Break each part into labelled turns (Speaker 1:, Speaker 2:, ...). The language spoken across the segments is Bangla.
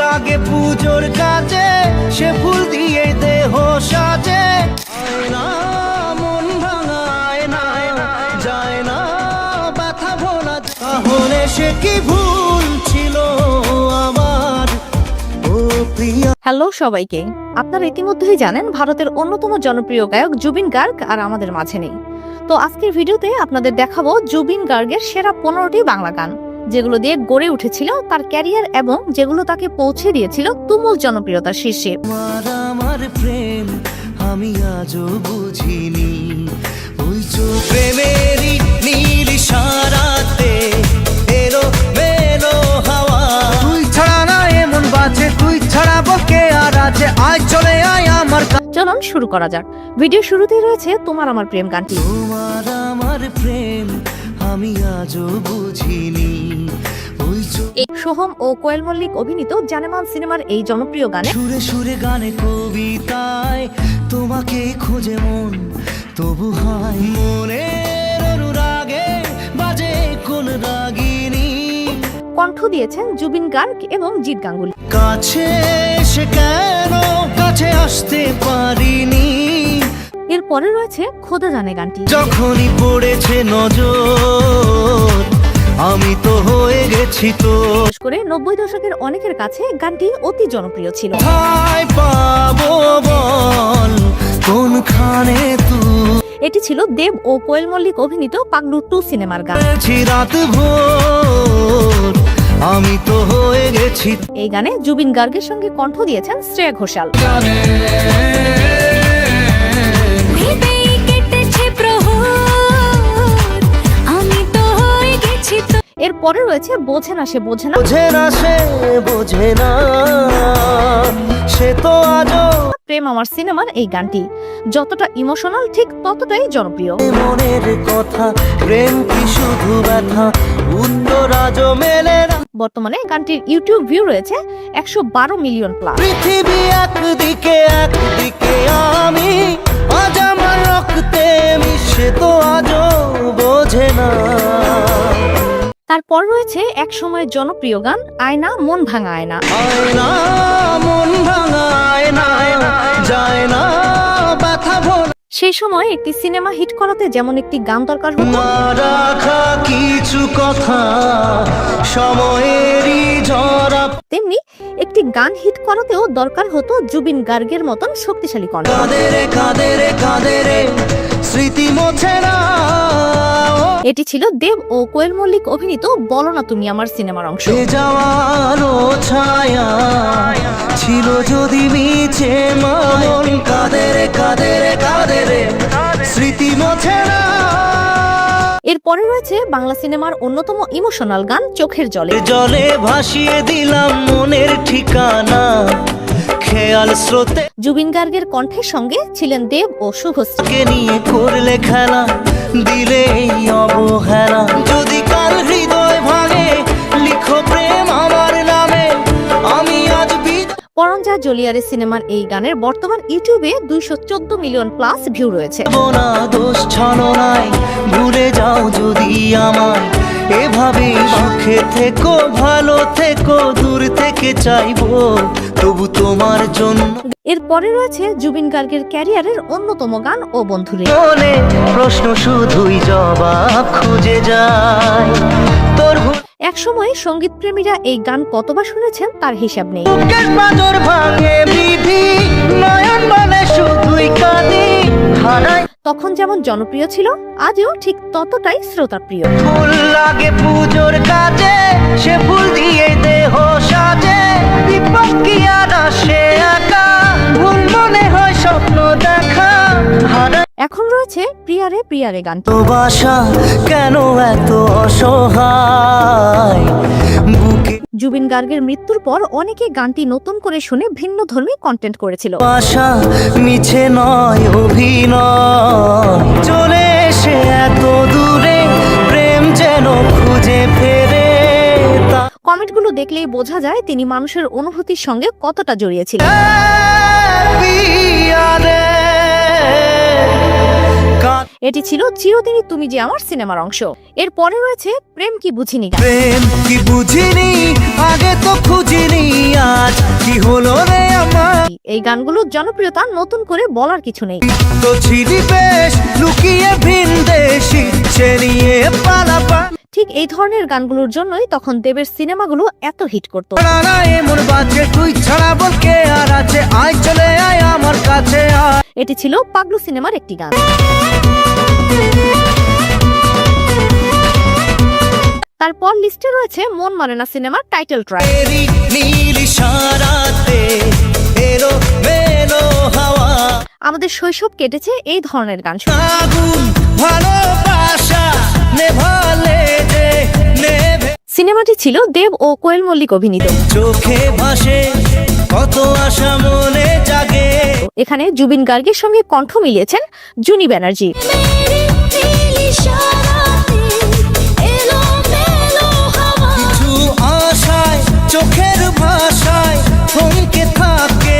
Speaker 1: লাগে পুজোর কাজে, সে ফুল দিয়ে দেহ সাজে। আয়না মন ভাঙায় না, যায় না ব্যথা ভোলা, তাহলে সে কি ভুল ছিল আমার ও প্রিয়া।
Speaker 2: হ্যালো সবাইকে, আপনারা ইতিমধ্যেই জানেন ভারতের অন্যতম জনপ্রিয় গায়ক জুবিন গার্গ আর আমাদের মাঝে নেই। তো আজকের ভিডিওতে আপনাদের দেখাবো জুবিন গার্গের সেরা 15টি বাংলা গান, যেগুলো দিয়ে গড়ে উঠেছিল তার ক্যারিয়ার এবং যেগুলো তাকে পৌঁছে দিয়েছিল তুমুল জনপ্রিয়তার শীর্ষে।
Speaker 1: আমার প্রেম আমি আজও বুঝিনি, ওই প্রেমেরই নীল ইশারাতে এলো মেলো হাওয়া। তুই ছাড়া না এমন বাজে, তুই ছাড়া বকে আর আছে, আয় চলে আয় আমার।
Speaker 2: চলুন শুরু করা যাক। ভিডিও শুরুতেই রয়েছে তোমার আমার প্রেম গানটি।
Speaker 1: তোমার আমার প্রেম আমি আজও বুঝিনি।
Speaker 2: সোহম ও কোয়েল মল্লিক অভিনীত জানেমান সিনেমার এই জনপ্রিয় গানে
Speaker 1: সুরে সুরে গানে কবিতায় তোমাকে খোঁজে মন, তবু হয় মনের অনুরাগে বাজে কোন রাগিনী।
Speaker 2: কণ্ঠ দিয়েছেন জুবিন গার্গ এবং জিৎ গাঙ্গুলি।
Speaker 1: কাছে সে কেন কাছে আসতে পারিনি,
Speaker 2: এরপরে রয়েছে খোদা জানে গানটি।
Speaker 1: যখনই পড়েছে নজর আমি তো হয়ে গেছি তো।
Speaker 2: বিশেষ করে 90 দশকের অনেকের কাছে গানটি অতি জনপ্রিয় ছিল।
Speaker 1: কোথায় পাবো বল কোনখানে তুই।
Speaker 2: এটি ছিল দেব ও কোয়েল মল্লিক অভিনীত পাগলু 2 সিনেমার গান।
Speaker 1: রাত ভোর আমি তো হয়ে গেছি।
Speaker 2: এই গানে জুবিন গার্গের সঙ্গে কণ্ঠ দিয়েছেন শ্রেয়া ঘোষাল। এরপরে রয়েছে বোঝে না সে বোঝে না।
Speaker 1: বোঝে না সে বোঝে না, সে তো আজও।
Speaker 2: প্রেম আমার সিনেমার এই গানটি যতটা ইমোশনাল ঠিক ততটাই জনপ্রিয়।
Speaker 1: মনের কথা প্রেম কি শুধু ব্যথা, উত্তর আজও মেলে না।
Speaker 2: বর্তমানে গানটির ইউটিউব ভিউ রয়েছে 112 মিলিয়ন প্লাস।
Speaker 1: পৃথিবী একদিকে একদিকে আমি, আজ আমার রক্তে মিশে তো আজও বোঝে না।
Speaker 2: তারপর রয়েছে এক সময়ের জনপ্রিয় গান আয়না মন ভাঙা আয়না।
Speaker 1: আয়না মন ভাঙা আয়না, যায় না ব্যথা ভোলা।
Speaker 2: সেই সময় একটি সিনেমা হিট করাতে যেমন একটি গান দরকার হতো,
Speaker 1: না রাখা কিছু কথা সময়েরই ঝরা,
Speaker 2: তেমনি একটি গান হিট করাতেও দরকার হতো জুবিন গার্গের মতন শক্তিশালী কণ্ঠ।
Speaker 1: কাঁদেরে কাঁদেরে কাঁদেরে স্মৃতি মোছে না।
Speaker 2: এটি ছিল দেব ও কোয়েল মল্লিক অভিনীত বলো না তুমি আমার সিনেমার অংশ।
Speaker 1: যাওয়ানো ছায়া ছিল যদি মিছে মন, কাঁদেরে কাঁদেরে কাঁদেরে স্মৃতি মোছে না।
Speaker 2: এরপরে রয়েছে বাংলা সিনেমার অন্যতম ইমোশনাল গান চোখের জলে।
Speaker 1: জলে ভাসিয়ে দিলাম মনের ঠিকানা, খেয়াল স্রোতে
Speaker 2: জুবিন গার্গের কণ্ঠের সঙ্গে ছিলেন দেব ও শুভশ্রী।
Speaker 1: নিয়ে করলে খেলা, দিলে অবহেলা। যদি কাল হৃদয় ভাঙে লিখো প্রেম আমার নামে, আমি আজ
Speaker 2: পরঞ্জা জলিয়ারে সিনেমার এই গানের বর্তমান ইউটিউবে 214 মিলিয়ন প্লাস ভিউ রয়েছে।
Speaker 1: না দোষ ছলনায় ভুলে যাও যদি আমায়, এভাবে সুখে থেকো ভালো থেকো, দূর থেকে চাইবো তবু তোমার জন্য।
Speaker 2: এরপরে রয়েছে জুবিন গার্গের ক্যারিয়ারের অন্যতম গান ও বন্ধুরে।
Speaker 1: মনে প্রশ্ন শুধুই জবাব খুঁজে যায় তোর।
Speaker 2: এক সময় সঙ্গীত প্রেমীরা এই গান কতবার শুনেছেন তার হিসাব নেই। তখন যেমন জনপ্রিয় ছিল, আজও ঠিক ততটাই শ্রোতাপ্রিয়।
Speaker 1: ফুল লাগে পুজোর কাজে, সে ফুল দিয়ে দেহ সাজে। বিপদ কি আর আসে একা, ভুল মনে হয় স্বপ্ন দেখা।
Speaker 2: এখন রয়েছে প্রিয়ারে প্রিয়ারে গান।
Speaker 1: তো বাসা কেন এত অসহায় বুকে।
Speaker 2: জুবিন গার্গের মৃত্যুর পর অনেকে গানটি নতুন করে শুনে ভিন্ন ধর্মী কন্টেন্ট করেছিল।
Speaker 1: বাসা মিছে নয় অভিনয়, চলে এসে এত দূরে প্রেম যেন খুঁজে ফেরে।
Speaker 2: কমেন্টগুলো দেখলেই বোঝা যায় তিনি মানুষের অনুভূতির সঙ্গে কতটা জড়িয়েছিলেন। এটি ছিল চিরদিনই তুমি যে আমার সিনেমার অংশ। এরপরে রয়েছে প্রেম কি বুঝিনি গান।
Speaker 1: প্রেম কি বুঝিনি আগে তো খুঁজিনি, আজ
Speaker 2: এই গানগুলোর জনপ্রিয়তা নতুন করে বলার কিছু নেই।
Speaker 1: তো ছিলি বেশ লুকিয়ে ভিনদেশি চেনিয়ে পালাপা
Speaker 2: ঠিক এই ধরনের গানগুলোর জন্যই তখন দেবের সিনেমাগুলো এত হিট করত।
Speaker 1: না এমন বাজে তুই ছাড়া বল কে আর আছে আয় চলে আয় আমার কাছে আয়।
Speaker 2: এটি ছিল পাগলু সিনেমার একটি গান। তারপর লিস্টে রয়েছে মন মানে না সিনেমার টাইটেল ট্র্যাক।
Speaker 1: তেরি নীল ইশারাতে এলো মেলো হাওয়া
Speaker 2: আমাদের শৈশব কেটেছে এই ধরনের গান শুনে।
Speaker 1: আগুন ভালোবাসা নেভালে যে নেভে
Speaker 2: সিনেমাটি ছিল দেব ও কোয়েল মল্লিক অভিনীত।
Speaker 1: চোখে ভাসে কত আশা মনে জাগে
Speaker 2: এখানে জুবিন গার্গের সঙ্গে কণ্ঠ মিলিয়েছেন জুনি ব্যানার্জি।
Speaker 1: কিছু আশায় চোখের ভাষায় থমকে থাকে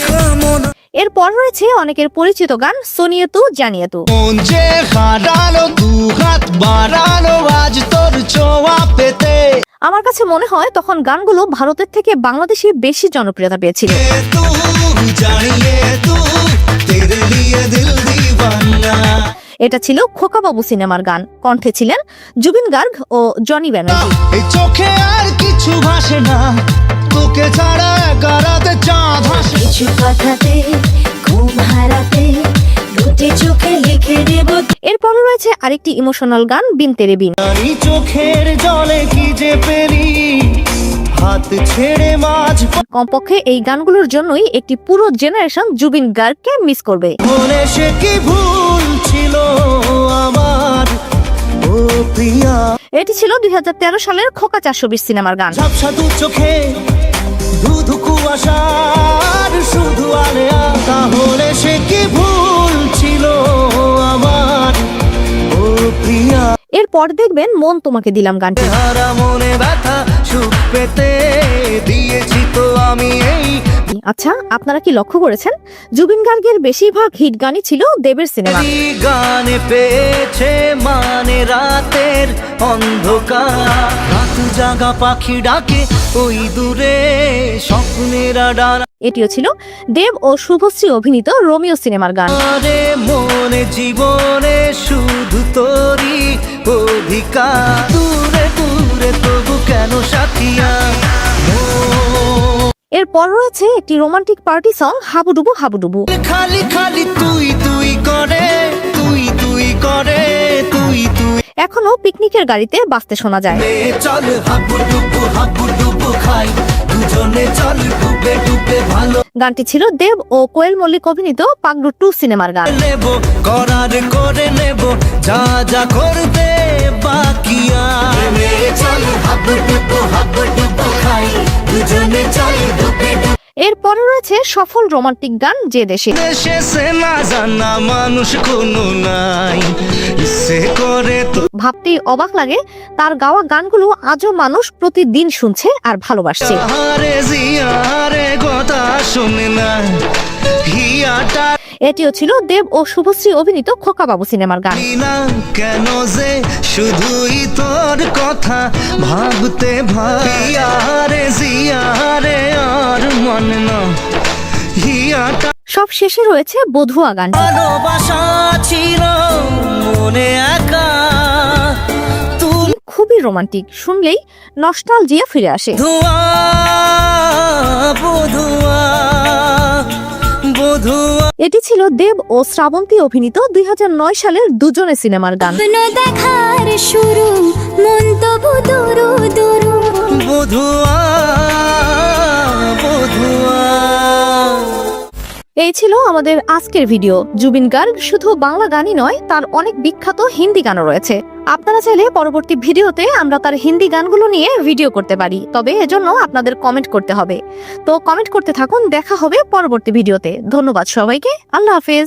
Speaker 1: কামনা
Speaker 2: এরপর রয়েছে অনেকের পরিচিত গান সোনিয়ে তু জানিয়ে তু।
Speaker 1: মন যে হারালো দু হাত বাড়ালো আজ তোর ছোঁয়া পেতে
Speaker 2: আমার কাছে মনে হয় তখন গানগুলো ভারতের থেকে বাংলাদেশে বেশি জনপ্রিয়তা পেয়েছিল।
Speaker 1: तू जानिए तू तेरे लिए दिल दीवाना
Speaker 2: এটা ছিল খোকাবাবু সিনেমার গান। কণ্ঠে ছিলেন জুবিন গার্গ ও জনি ব্যানার্জি।
Speaker 1: এই চোখে আর কিছু ভাসে না তোকে ছাড়া একারাতে চাঁদ ভাসে
Speaker 3: কিছু কথাতে ঘুম হারাতে দুটি চোখে লিখে দেব।
Speaker 2: এরপর রয়েছে আরেকটি ইমোশনাল গান বিন তেরে বিন।
Speaker 1: এই চোখের জলে কি যে পেরি হাত ছেড়ে মাঝ
Speaker 2: কমপক্ষে এই গানগুলোর জন্যই একটি পুরো জেনারেশন জুবিন গার্গকে মিস করবে।
Speaker 1: মনে সে কি ভুল ছিল আমার ও প্রিয়া
Speaker 2: এটি ছিল 2013 সালের খোকা 420 সিনেমার গান।
Speaker 1: ঝাপসা দু চোখে ধুধু কুয়াশার শুধু আলেয়া তাহলে সে কি ভুল ছিল আমার ও প্রিয়া
Speaker 2: এরপর দেখবেন মন তোমাকে দিলাম গানটি।
Speaker 1: হারা মনে ব্যথা সুখ পেতে দিয়েছি তো আমি এই
Speaker 2: আচ্ছা, আপনারা কি লক্ষ্য করেছেন জুবিন গার্গের বেশিরভাগ হিট গানই ছিল দেবের সিনেমা।
Speaker 1: গানে পেয়েছে মানে রাতের অন্ধকার রাত জাগা পাখি ডাকে ওই দূরে স্বপ্নেরা ডানা
Speaker 2: এটিও ছিল দেব ও শুভশ্রী অভিনীত রোমিও সিনেমার গান।
Speaker 1: আরে মনে জীবনে শুধু তোরই অধিকার দূরে দূরে তবু কেন সাথিয়া
Speaker 2: এরপর রয়েছে একটি রোমান্টিক পার্টি সং হাবুডুবু হাবুডুবু।
Speaker 1: খালি খালি তুই তুই করে তুই তুই করে তুই তুই
Speaker 2: এখনো পিকনিকের গাড়িতে বাজতে শোনা যায়।
Speaker 1: চল হাবু ডুবু খাই দুজনে চল ডুবে ডুবে ভালো
Speaker 2: গানটি ছিল দেব ও কোয়েল মল্লিক অভিনীত পাগলু 2 সিনেমার গান।
Speaker 1: নেব করার করে নেব যা যা করতে বাকি চল হাবু ডুবু খাই দুজনে চল ডুবে ডুবে
Speaker 2: এরপরে রয়েছে সফল রোমান্টিক গান যে দেশে।
Speaker 1: দেশে সে না জানা মানুষ কোনো নাই ইচ্ছে করে তো
Speaker 2: ভাবতেই অবাক লাগে তার গাওয়া গানগুলো আজও মানুষ প্রতিদিন শুনছে আর ভালোবাসছে।
Speaker 1: আরে জিয়ারে কথা শুনে না হিয়াটা
Speaker 2: এটিও ছিল দেব ও শুভশ্রী অভিনীত খোকাবাবু সিনেমার গান।
Speaker 1: না কেন যে শুধুই তোর কথা ভাবতে ভাইয়ারে জিয়ারে আর মনে না হিয়াটা
Speaker 2: সব শেষে রয়েছে বধুয়া গান।
Speaker 1: ভালোবাসা ছিল মনে একা তুই
Speaker 2: খুবই রোমান্টিক, শুনলেই নস্টালজিয়া ফিরে আসে।
Speaker 1: ধোয়া বধুয়া বধুয়া
Speaker 2: এটি ছিল দেব ও শ্রাবন্তী অভিনীত 2009 সালের দুজনে সিনেমার গান।
Speaker 3: দেখার শুরু মন তবু দূরু দূরু
Speaker 1: বধুয়া বধুয়া
Speaker 2: এই ছিল আমাদের আজকের ভিডিও। জুবিন গার্গ শুধু বাংলা গানই নয়, তার অনেক বিখ্যাত হিন্দি গানও রয়েছে। আপনারা চাইলে পরবর্তী ভিডিওতে আমরা তার হিন্দি গানগুলো নিয়ে ভিডিও করতে পারি, তবে এজন্য আপনাদের কমেন্ট করতে হবে। তো কমেন্ট করতে থাকুন, দেখা হবে পরবর্তী ভিডিওতে। ধন্যবাদ সবাইকে, আল্লাহ হাফেজ।